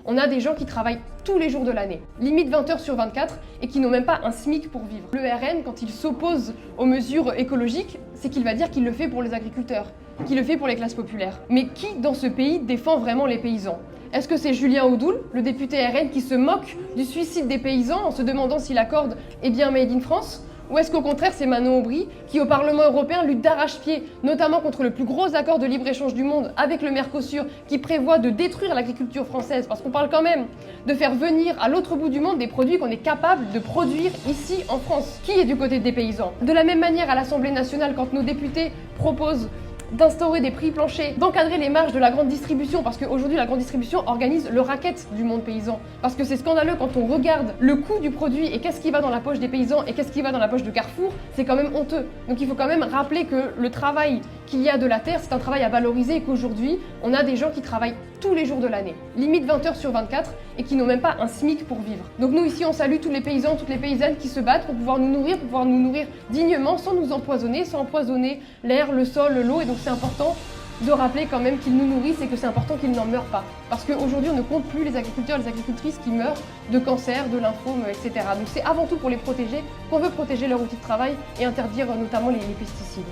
On a des gens qui travaillent tous les jours de l'année, limite 20 heures sur 24, et qui n'ont même pas un SMIC pour vivre. Le RN, quand il s'oppose aux mesures écologiques, c'est qu'il va dire qu'il le fait pour les agriculteurs, qu'il le fait pour les classes populaires. Mais qui dans ce pays défend vraiment les paysans ? Est-ce que c'est Julien Audoul, le député RN, qui se moque du suicide des paysans en se demandant si l'accord est bien made in France ? Ou est-ce qu'au contraire c'est Manon Aubry qui au Parlement européen lutte d'arrache-pied, notamment contre le plus gros accord de libre-échange du monde avec le Mercosur, qui prévoit de détruire l'agriculture française, parce qu'on parle quand même de faire venir à l'autre bout du monde des produits qu'on est capable de produire ici en France. Qui est du côté des paysans ? De la même manière à l'Assemblée nationale, quand nos députés proposent d'instaurer des prix planchers, d'encadrer les marges de la grande distribution, parce qu'aujourd'hui la grande distribution organise le racket du monde paysan. Parce que c'est scandaleux quand on regarde le coût du produit et qu'est-ce qui va dans la poche des paysans et qu'est-ce qui va dans la poche de Carrefour, c'est quand même honteux. Donc il faut quand même rappeler que le travail qu'il y a de la terre, c'est un travail à valoriser et qu'aujourd'hui, on a des gens qui travaillent tous les jours de l'année, limite 20 heures sur 24, et qui n'ont même pas un SMIC pour vivre. Donc nous ici, on salue tous les paysans, toutes les paysannes qui se battent pour pouvoir nous nourrir dignement, sans nous empoisonner, sans empoisonner l'air, le sol, l'eau. Et donc c'est important de rappeler quand même qu'ils nous nourrissent et que c'est important qu'ils n'en meurent pas. Parce qu'aujourd'hui, on ne compte plus les agriculteurs et les agricultrices qui meurent de cancer, de lymphome, etc. Donc c'est avant tout pour les protéger qu'on veut protéger leur outil de travail et interdire notamment les pesticides.